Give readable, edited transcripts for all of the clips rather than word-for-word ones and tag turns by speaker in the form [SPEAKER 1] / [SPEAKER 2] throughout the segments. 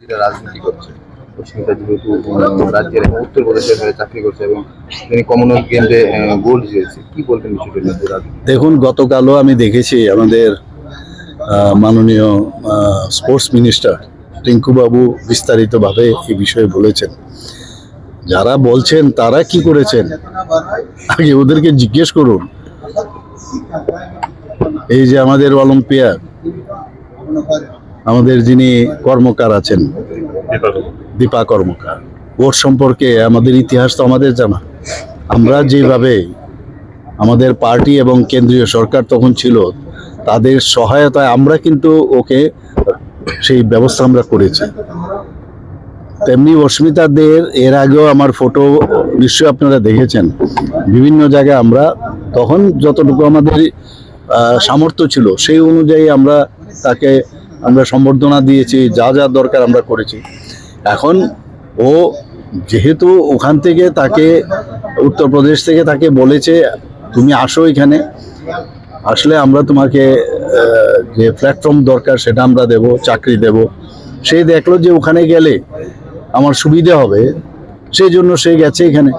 [SPEAKER 1] যেটা রাজনীতি করছে, অস্মিতা যেহেতু রাজ্যের এবং উত্তরপ্রদেশের হয়ে চাকরি করছে এবং তিনি কমনওয়েলথ গেমসে গোল্ড জিতেছে, কি বলবেন বিষয়টা নিয়ে রাজনীতি?
[SPEAKER 2] দেখুন, গতকালও আমি দেখেছি আমাদের মাননীয় স্পোর্টস মিনিস্টার টিঙ্কু বাবু বিস্তারিতভাবে এই বিষয়ে বলেছেন। যারা বলছেন তারা কি করেছেন আগে ওদেরকে জিজ্ঞেস করুন। এই যে আমাদের অলিম্পিয়াড, আমাদের যিনি কর্মকার আছেন দীপা কর্মকার, ওর সম্পর্কে আমাদের ইতিহাস তো আমাদের জানা। আমরা যেভাবে আমাদের পার্টি এবং কেন্দ্রীয় সরকার তখন ছিল, তাদের সহায়তায় আমরা কিন্তু ওকে সেই ব্যবস্থা আমরা করেছি। তেমনি অস্মিতা দের এর আগেও আমার ফটো নিশ্চয়ই আপনারা দেখেছেন। বিভিন্ন জায়গায় আমরা তখন যতটুকু আমাদের সামর্থ্য ছিল সেই অনুযায়ী তাকে আমরা সম্বর্ধনা দিয়েছি, যা যা দরকার আমরা করেছি। এখন ও যেহেতু ওখান থেকে তাকে উত্তরপ্রদেশ থেকে তাকে বলেছে তুমি আসো এখানে, আসলে আমরা তোমাকে যে প্ল্যাটফর্ম দরকার সেটা আমরা দেব, চাকরি দেব। সে দেখলো যে ওখানে গেলে আমার সুবিধা হবে, সেই জন্য সে গেছে এখানে।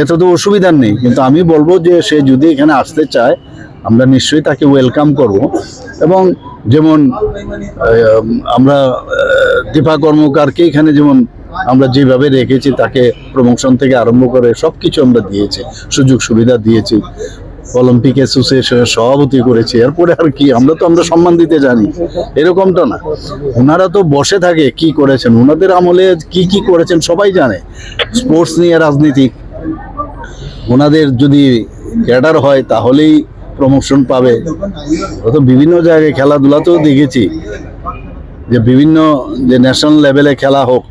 [SPEAKER 2] এতে তো অসুবিধার নেই, কিন্তু আমি বলবো যে সে যদি এখানে আসতে চায় আমরা নিশ্চয়ই তাকে ওয়েলকাম করব। এবং যেমন আমরা দীপা কর্মকারকে এখানে যেমন আমরা যেভাবে রেখেছি, তাকে প্রমোশন থেকে আরম্ভ করে সব কিছু আমরা দিয়েছি, সুযোগ সুবিধা দিয়েছি, অলিম্পিক অ্যাসোসিয়েশনের সভাপতি করেছি। এরপরে আর কি, আমরা সম্মান দিতে জানি, এরকমটা না। ওনারা তো বসে থাকে কি করেছেন, ওনাদের আমলে কি কি করেছেন সবাই জানে। স্পোর্টস নিয়ে রাজনীতি, ওনাদের যদি ক্যাডার হয় তাহলেই প্রমোশন পাবে। তো বিভিন্ন জায়গায় খেলাধুলাতেও দেখেছি যে বিভিন্ন যে ন্যাশনাল লেভেলে খেলা হোক,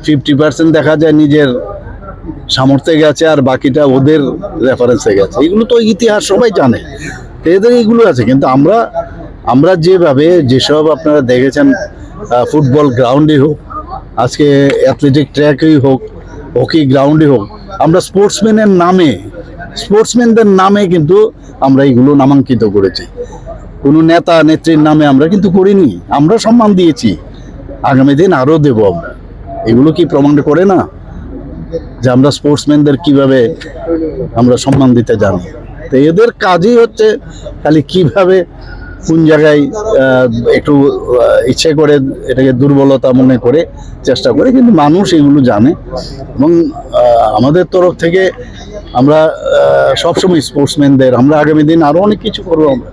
[SPEAKER 2] 50% দেখা যায় নিজের সামর্থ্যে গেছে আর বাকিটা ওদের রেফারেন্সে গেছে। এগুলো তো ইতিহাস সবাই জানে, এদের এইগুলো আছে। কিন্তু আমরা যেভাবে যেসব আপনারা দেখেছেন, ফুটবল গ্রাউন্ডে হোক, আজকে অ্যাথলেটিক ট্র্যাকই হোক, হকি গ্রাউন্ডে হোক, আমরা স্পোর্টসম্যানদের নামে কিন্তু আমরা এইগুলো নামাঙ্কিত করেছি। কোনো নেতা নেত্রীর নামে আমরা কিন্তু করিনি, আমরা সম্মান দিয়েছি, আগামী দিন আরও দেব আমরা। এগুলো কি প্রমাণ করে না যে আমরা স্পোর্টসম্যানদের কিভাবে আমরা সম্মান দিতে জানি? তো এদের কাজই হচ্ছে খালি কিভাবে কোন জায়গায় একটু ইচ্ছে করে এটাকে দুর্বলতা মনে করে চেষ্টা করে, কিন্তু মানুষ এগুলো জানে। এবং আমাদের তরফ থেকে আমরা সবসময় স্পোর্টসম্যানদের আমরা আগামী দিন আরো অনেক কিছু করবো আমরা।